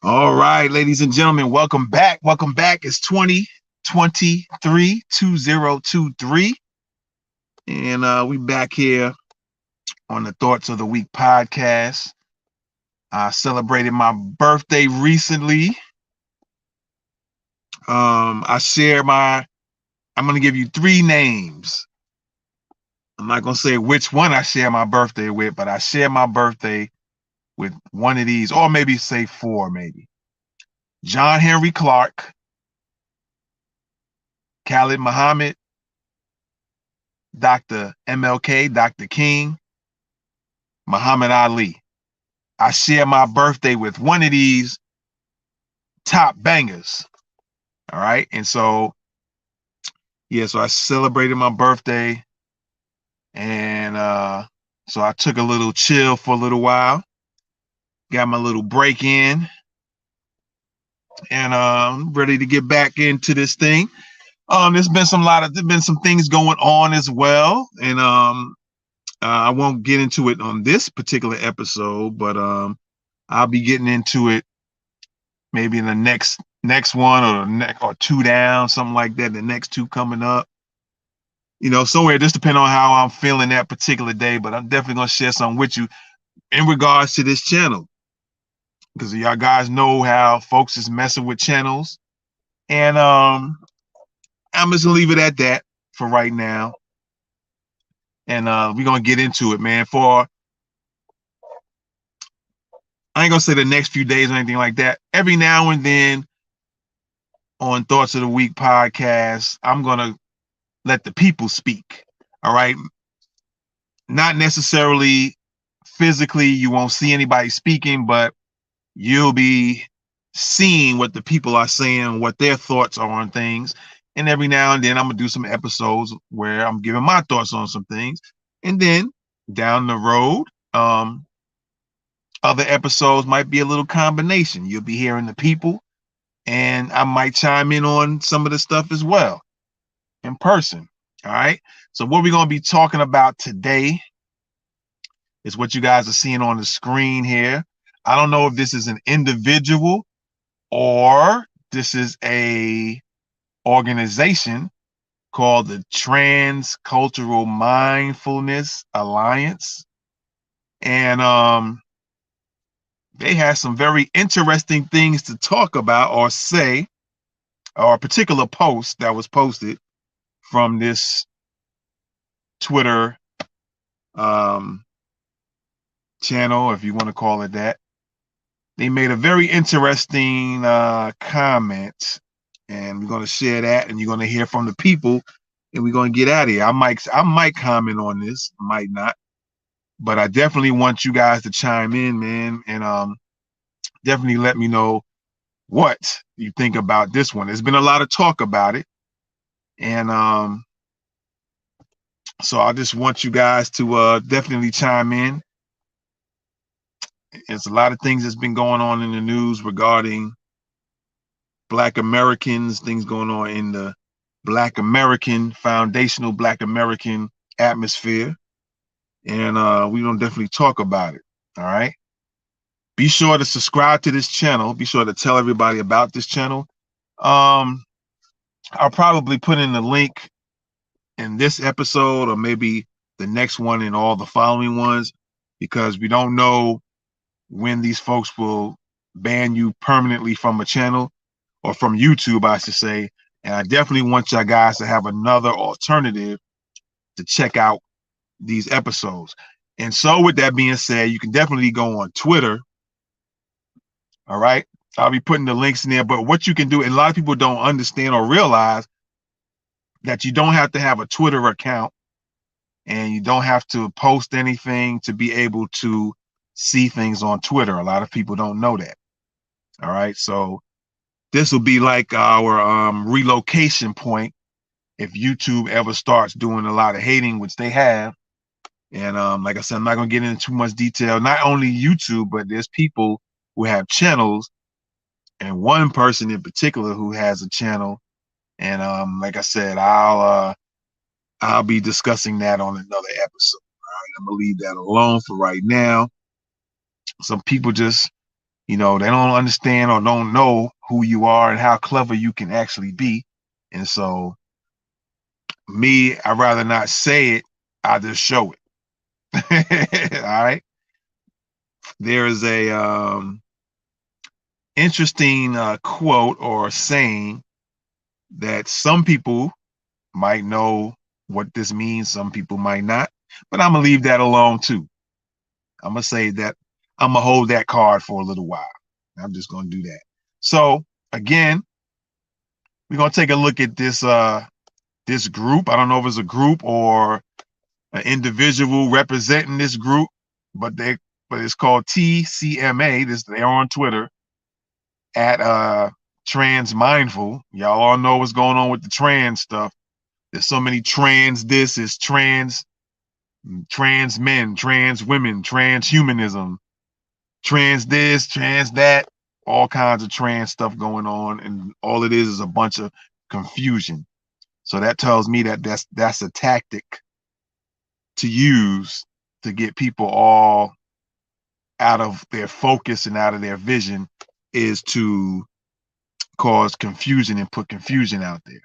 All right, ladies and gentlemen, welcome back. Welcome back. It's 2023, 2023. And we back here on the Thoughts of the Week podcast. I celebrated my birthday recently. I'm going to give you three names. I'm not going to say which one I share my birthday with, but I share my birthday with one of these, or maybe say four, maybe. John Henry Clark, Khalid Muhammad, Dr. MLK, Dr. King, Muhammad Ali. I share my birthday with one of these top bangers. All right. And so, so I celebrated my birthday. And so I took a little chill for a little while, got my little break in, and ready to get back into this thing. There's been some things going on as well. And I won't get into it on this particular episode, but I'll be getting into it maybe in the next one or two down, something like that. The next two coming up, somewhere, just depending on how I'm feeling that particular day. But I'm definitely gonna share something with you in regards to this channel, because y'all guys know how folks is messing with channels, and I'm just gonna leave it at that for right now. And we're gonna get into it, man. I ain't gonna say the next few days or anything like that. Every now and then on Thoughts of the Week podcast, I'm gonna let the people speak. All right. Not necessarily physically, you won't see anybody speaking, but you'll be seeing what the people are saying, what their thoughts are on things. And every now and then I'm gonna do some episodes where I'm giving my thoughts on some things. And then down the road, other episodes might be a little combination. You'll be hearing the people, and I might chime in on some of the stuff as well in person. All right. So what we're going to be talking about today is what you guys are seeing on the screen here. I don't know if this is an individual or this is a organization called the Transcultural Mindfulness Alliance. And they have some very interesting things to talk about or say, or a particular post that was posted from this Twitter channel, if you want to call it that. They made a very interesting comment, and we're going to share that, and you're going to hear from the people, and we're going to get out of here. I might comment on this, might not, but I definitely want you guys to chime in, man, and definitely let me know what you think about this one. There's been a lot of talk about it, and so I just want you guys to definitely chime in. There's a lot of things that's been going on in the news regarding Black Americans, things going on in the Black American, foundational Black American atmosphere. And we don't definitely talk about it. All right. Be sure to subscribe to this channel. Be sure to tell everybody about this channel. I'll probably put in the link in this episode or maybe the next one and all the following ones, because we don't know when these folks will ban you permanently from a channel, or from YouTube, I should say. And I definitely want y'all guys to have another alternative to check out these episodes. And so with that being said, you can definitely go on Twitter. All right. I'll be putting the links in there. But what you can do, and a lot of people don't understand or realize that you don't have to have a Twitter account, and you don't have to post anything to be able to see things on Twitter. A lot of people don't know that. All right. So this will be like our relocation point if YouTube ever starts doing a lot of hating, which they have. And like I said, I'm not going to get into too much detail. Not only YouTube, but there's people who have channels, and one person in particular who has a channel. And like I said, I'll be discussing that on another episode. All right, I'm gonna leave that alone for right now. Some people just They don't understand or don't know who you are and how clever you can actually be. And so I'd rather not say it, I just show it. All right. There is a interesting quote or saying that some people might know what this means, some people might not, but I'm gonna leave that alone too. I'm gonna say that I'm gonna hold that card for a little while. I'm just gonna do that. So again, we're gonna take a look at this group. I don't know if it's a group or an individual representing this group, but it's called TCMA. They're on Twitter at Trans Mindful. Y'all all know what's going on with the trans stuff. There's so many trans. This is trans men, trans women, transhumanism, trans this, trans that, all kinds of trans stuff going on, and all it is a bunch of confusion. So that tells me that that's a tactic to use to get people all out of their focus and out of their vision, is to cause confusion and put confusion out there.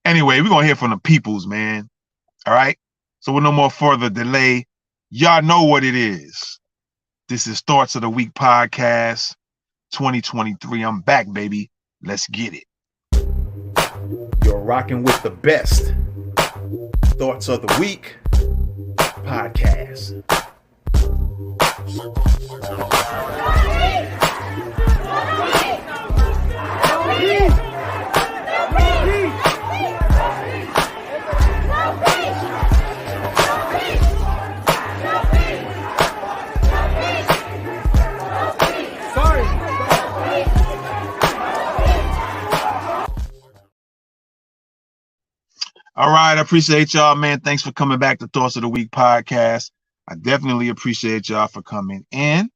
Anyway, we're gonna hear from the peoples, man. All right. So with no more further delay, y'all know what it is. This is Thoughts of the Week podcast 2023. I'm back, baby. Let's get it. You're rocking with the best Thoughts of the Week podcast. All right, I appreciate y'all, man. Thanks for coming back to Thoughts of the Week podcast. I definitely appreciate y'all for coming in.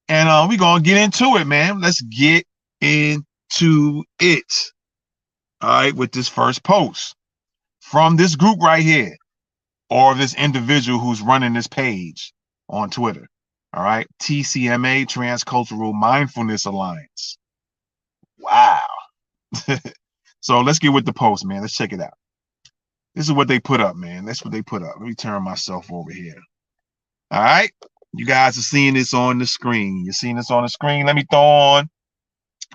And we're going to get into it, man. Let's get into it. All right, with this first post from this group right here, or this individual who's running this page on Twitter. All right, TCMA, Transcultural Mindfulness Alliance. Wow. So let's get with the post, man. Let's check it out. This is what they put up, man. That's what they put up. Let me turn myself over here. All right. You guys are seeing this on the screen. You're seeing this on the screen. Let me throw on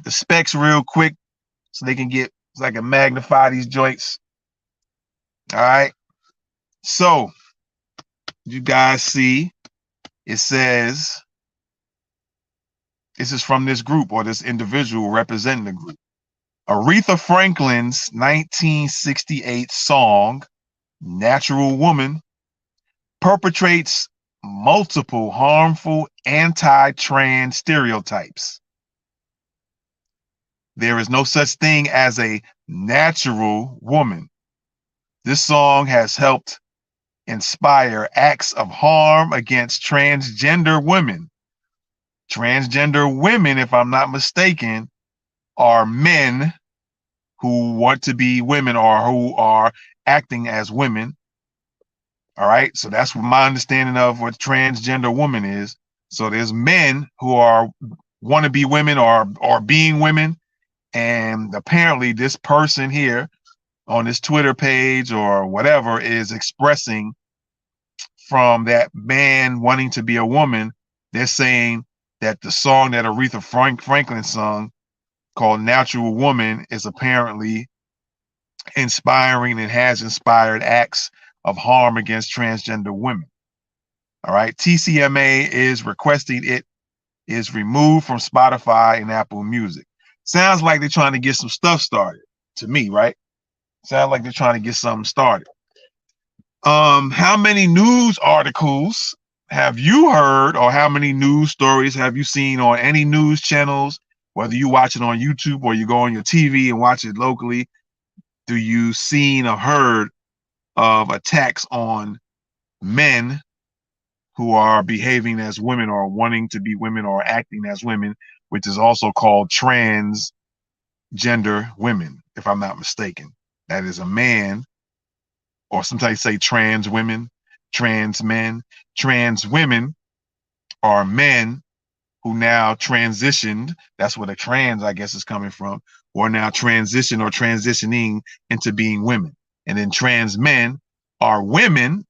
the specs real quick so they can so I can magnify these joints. All right. So you guys see, it says, this is from this group or this individual representing the group. Aretha Franklin's 1968 song, Natural Woman, perpetrates multiple harmful anti-trans stereotypes. There is no such thing as a natural woman. This song has helped inspire acts of harm against transgender women. Transgender women, if I'm not mistaken, are men who want to be women or who are acting as women. All right. So that's what my understanding of what transgender woman is. So there's men who want to be women or being women. And apparently this person here on this Twitter page or whatever is expressing from that man wanting to be a woman. They're saying that the song that Aretha Franklin sung, called Natural Woman, is apparently inspiring and has inspired acts of harm against transgender women. All right. TCMA is requesting it is removed from Spotify and Apple Music. Sounds like they're trying to get some stuff started to me, right? Sounds like they're trying to get something started. How many news articles have you heard, or how many news stories have you seen on any news channels, whether you watch it on YouTube or you go on your TV and watch it locally? Do you seen or heard of attacks on men who are behaving as women or wanting to be women or acting as women, which is also called transgender women, if I'm not mistaken? That is a man, or sometimes say trans women, trans men. Trans women are men who now transitioned. That's where the trans, I guess, is coming from, or now transition or transitioning into being women. And then trans men are women,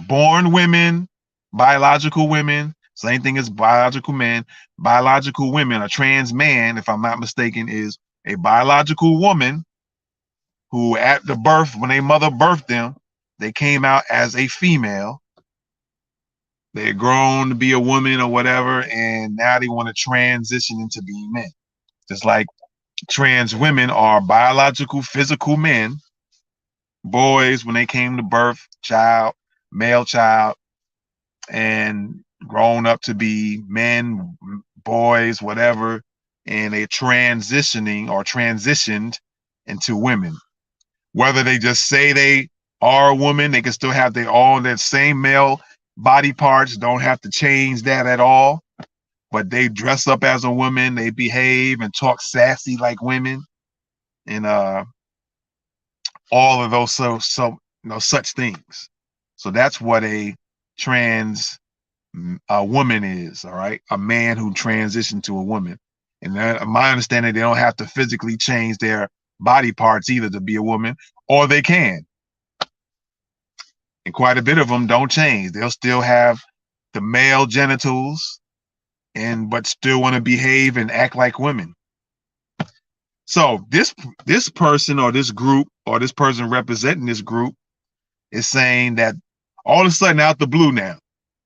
born women, biological women. Same thing as biological men. Biological women, a trans man, if I'm not mistaken, is a biological woman who at the birth, when their mother birthed them, they came out as a female. They're grown to be a woman or whatever, and now they want to transition into being men. Just like trans women are biological, physical men, boys when they came to birth, child, male child, and grown up to be men, boys, whatever, and they're transitioning or transitioned into women. Whether they just say they are a woman, they can still have their same male body parts, don't have to change that at all. But they dress up as a woman, they behave and talk sassy like women, and all of those such things. So that's what a trans woman is, all right? A man who transitioned to a woman. And my understanding, they don't have to physically change their body parts either to be a woman, or they can. And quite a bit of them don't change. They'll still have the male genitals, but still want to behave and act like women. So this person or this group or this person representing this group is saying that all of a sudden out the blue now,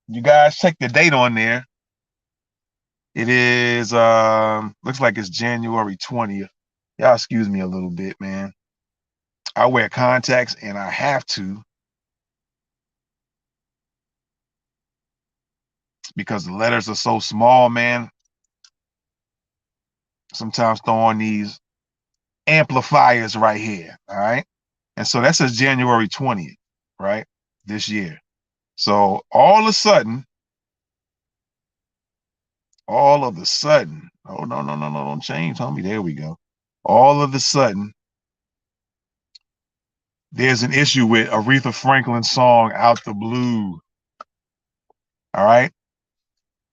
you guys check the date on there. It is looks like it's January 20th. Y'all excuse me a little bit, man. I wear contacts and I have to because the letters are so small, man. Sometimes throw on these amplifiers right here, all right? And so that says January 20th, right? This year. So all of a sudden, oh, no, don't change, homie. There we go. All of a sudden, there's an issue with Aretha Franklin's song Out the Blue. All right.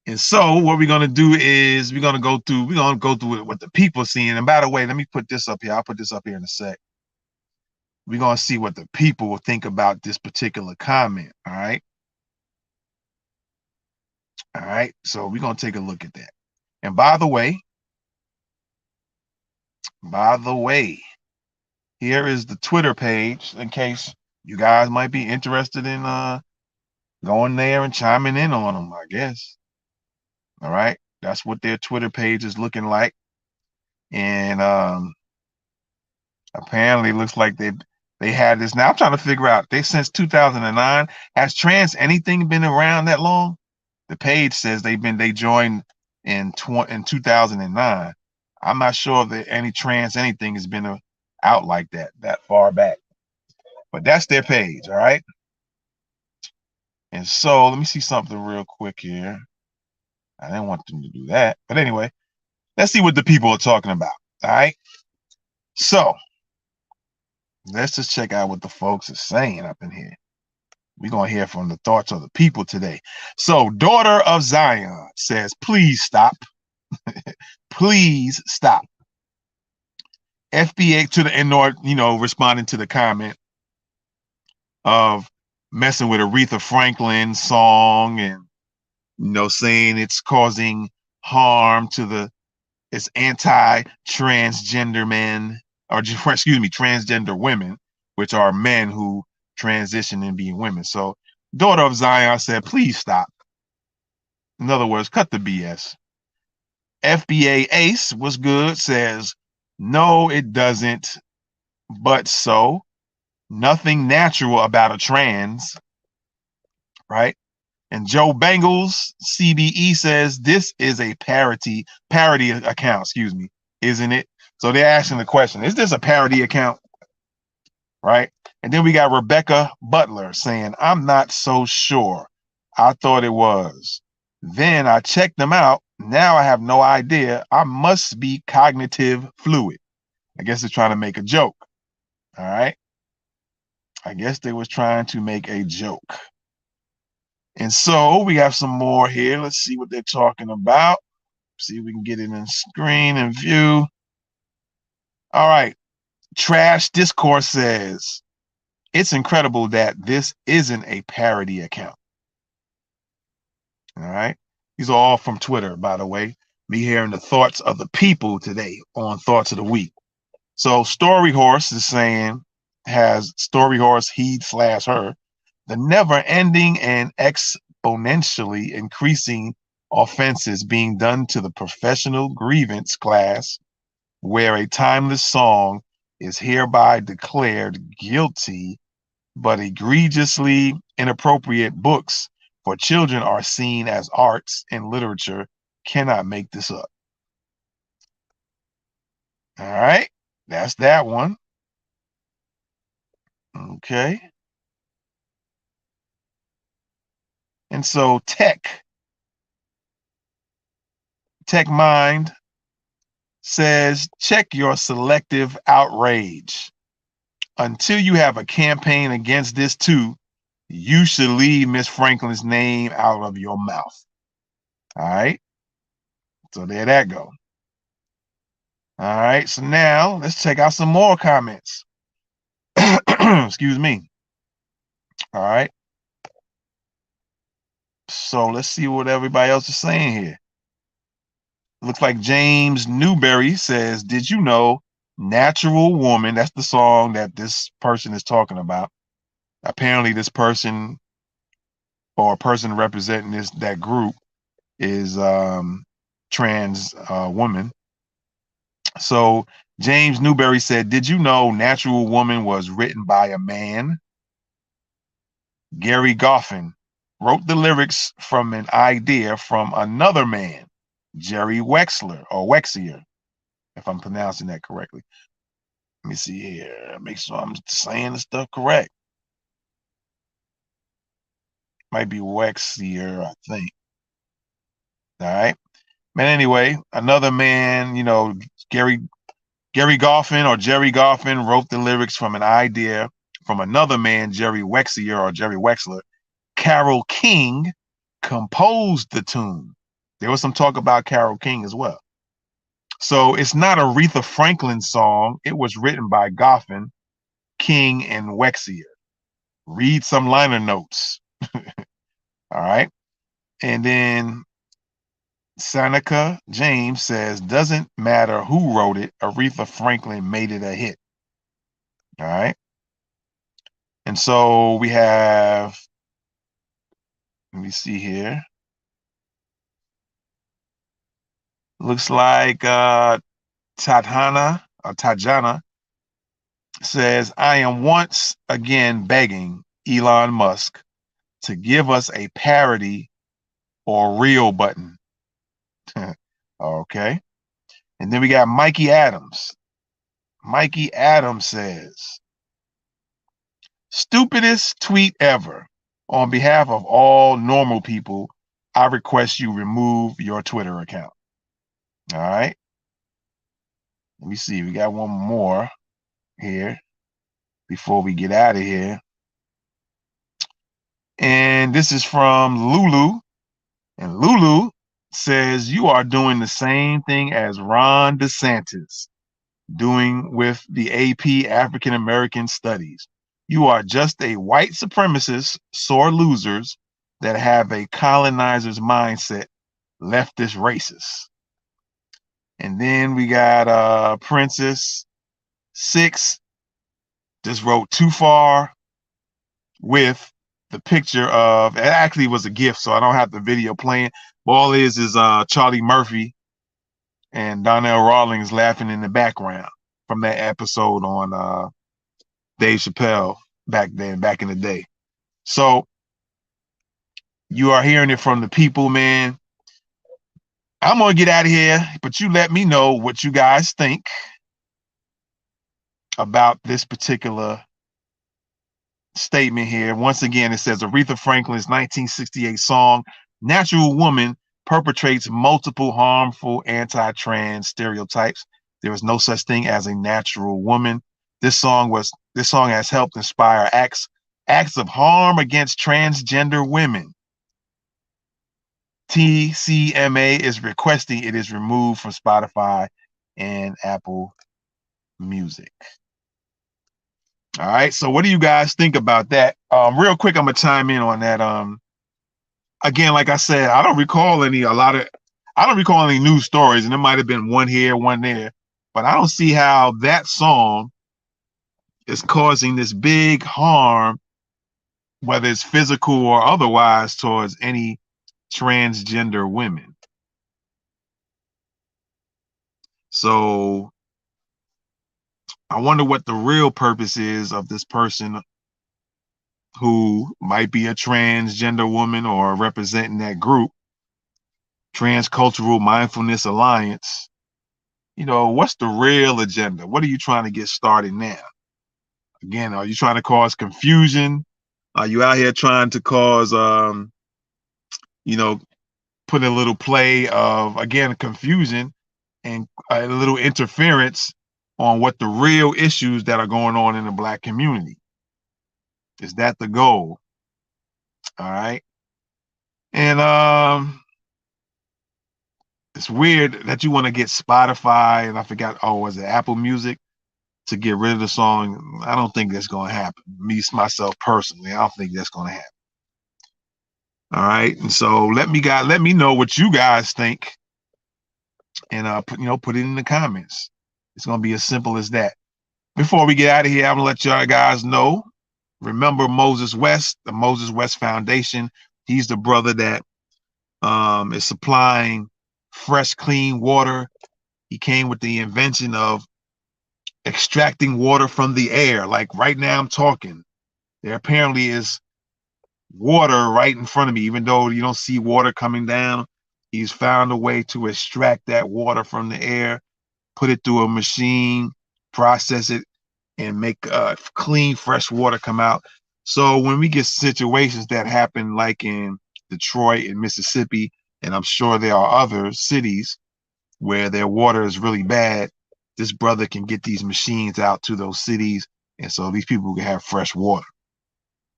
And so what we're gonna do is we're gonna go through what the people are seeing. And by the way, let me put this up here. I'll put this up here in a sec. We're gonna see what the people will think about this particular comment. All right. All right. So we're gonna take a look at that. And by the way, here is the Twitter page in case you guys might be interested in going there and chiming in on them, I guess. All right. That's what their Twitter page is looking like. And apparently it looks like they had this. Now I'm trying to figure out, since 2009, has trans anything been around that long? The page says they joined in 2009. I'm not sure if any trans anything has been out like that far back. But that's their page, all right? And so let me see something real quick here. I didn't want them to do that. But anyway, let's see what the people are talking about, all right? So let's just check out what the folks are saying up in here. We're going to hear from the thoughts of the people today. So Daughter of Zion says, please stop. Please stop. FBA to the responding to the comment of messing with Aretha Franklin's song and, saying it's causing harm to it's anti-transgender men, or transgender women, which are men who transition and being women. So Daughter of Zion said, please stop. In other words, cut the BS. FBA Ace was good, says, no, it doesn't. But so nothing natural about a trans, right? And Joe Bengals CBE says this is a parody account, isn't it? So they're asking the question, is this a parody account? Right? And then we got Rebecca Butler saying, I'm not so sure. I thought it was. Then I checked them out. Now I have no idea. I must be cognitive fluid. I guess they're trying to make a joke. All right. I guess they was trying to make a joke. And so we have some more here. Let's see what they're talking about. See if we can get it in screen and view. All right. Trash Discourse says, it's incredible that this isn't a parody account. All right. These are all from Twitter, by the way. Me hearing the thoughts of the people today on Thoughts of the Week. So Story Horse is saying, has Story Horse, he/her, the never ending and exponentially increasing offenses being done to the professional grievance class, where a timeless song is hereby declared guilty, but egregiously inappropriate books for children are seen as arts and literature, cannot make this up. All right, that's that one. Okay. And so Tech Mind says, check your selective outrage. Until you have a campaign against this too, you should leave Miss Franklin's name out of your mouth. All right. So there that go. All right. So now let's check out some more comments. Excuse me. All right. So let's see what everybody else is saying here. Looks like James Newberry says, did you know Natural Woman? That's the song that this person is talking about. Apparently this person, or a person representing that group, is trans woman. So James Newberry said, did you know Natural Woman was written by a man? Gary Goffin wrote the lyrics from an idea from another man, Jerry Wexler, or Wexier, if I'm pronouncing that correctly. Let me see here. Make sure I'm saying the stuff correct. Might be Wexier, I think. All right. But anyway, another man, Gary Goffin, or Jerry Goffin, wrote the lyrics from an idea from another man, Jerry Wexier, or Jerry Wexler. Carole King composed the tune. There was some talk about Carole King as well. So it's not Aretha Franklin song. It was written by Goffin, King, and Wexier. Read some liner notes. All right. And then Seneca James says, doesn't matter who wrote it, Aretha Franklin made it a hit. All right. And so we have, let me see here. Looks like Tajana says, I am once again begging Elon Musk to give us a parody or real button. Okay. And then we got Mikey Adams. Mikey Adams says, stupidest tweet ever. On behalf of all normal people, I request you remove your Twitter account. All right. Let me see. We got one more here before we get out of here. And this is from Lulu. And Lulu says, you are doing the same thing as Ron DeSantis doing with the AP African American Studies. You are just a white supremacist, sore losers that have a colonizer's mindset, leftist racist. And then we got Princess 6 just wrote too far with the picture of, it actually was a gift, so I don't have the video playing. But all it is Charlie Murphy and Donnell Rawlings laughing in the background from that episode on Dave Chappelle back in the day. So you are hearing it from the people, man. I'm gonna get out of here, but you let me know what you guys think about this particular statement here. Once again, it says Aretha Franklin's 1968 song Natural Woman perpetrates multiple harmful anti-trans stereotypes. There is no such thing as a natural woman. This song has helped inspire acts of harm against transgender women. TCMA is requesting it is removed from Spotify and Apple Music. All right, so what do you guys think about that? Real quick, I'm gonna chime in on that. Again, like I said, I don't recall any news stories, and there might have been one here, one there, but I don't see how that song is causing this big harm, whether it's physical or otherwise, towards any transgender women. So I wonder what the real purpose is of this person who might be a transgender woman or representing that group, Transcultural Mindfulness Alliance. You know, what's the real agenda? What are you trying to get started now? Again, are you trying to cause confusion? Are you out here trying to cause, put a little play of, again, confusion and a little interference on what the real issues that are going on in the Black community? Is that the goal? All right. And it's weird that you want to get Spotify and I forgot, was it Apple Music to get rid of the song? I don't think that's going to happen. Myself personally, I don't think that's going to happen. All right. And so let me know what you guys think, and put it in the comments. It's going to be as simple as that. Before we get out of here, I'm gonna let y'all guys know. Remember Moses West, the Moses West Foundation. He's the brother that is supplying fresh, clean water. He came with the invention of extracting water from the air. Like right now I'm talking, there apparently is water right in front of me, even though you don't see water coming down. He's found a way to extract that water from the air, put it through a machine, process it, and make clean, fresh water come out. So when we get situations that happen like in Detroit and Mississippi, and I'm sure there are other cities where their water is really bad, this brother can get these machines out to those cities, and so these people can have fresh water.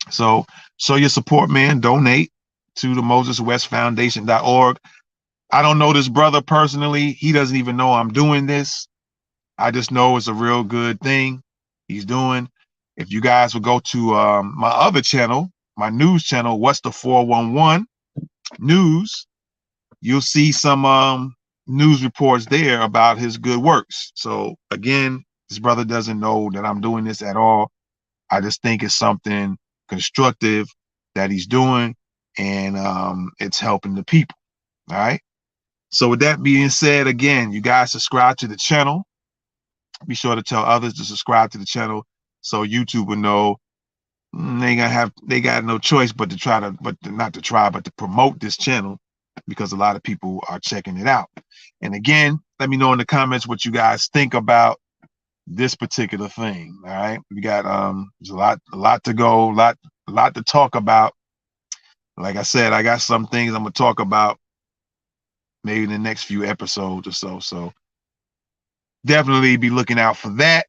So show your support, man. Donate to the MosesWestFoundation.org. I don't know this brother personally. He doesn't even know I'm doing this. I just know it's a real good thing he's doing. If you guys would go to my other channel, my news channel, What's the 411 News, you'll see some news reports there about his good works. So again, this brother doesn't know that I'm doing this at all. I just think it's something constructive that he's doing, and it's helping the people. All right. So with that being said, again, you guys subscribe to the channel. Be sure to tell others to subscribe to the channel so YouTube will know they got no choice but to promote this channel, because a lot of people are checking it out. And again, let me know in the comments what you guys think about this particular thing. All right, we got there's a lot to go, a lot to talk about. Like I said, I got some things I'm gonna talk about maybe in the next few episodes or so. So definitely be looking out for that.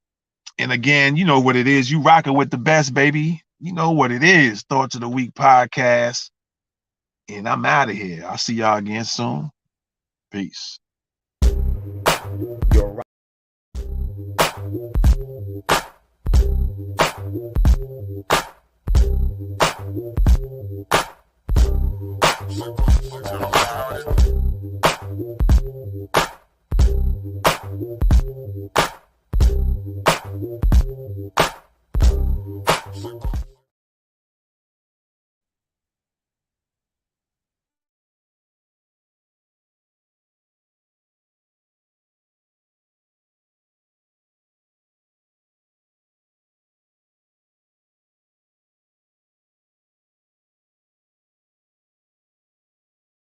And again, you know what it is. You rocking with the best, baby. You know what it is. Thoughts of the Week podcast. And I'm out of here. I'll see y'all again soon. Peace. You're right.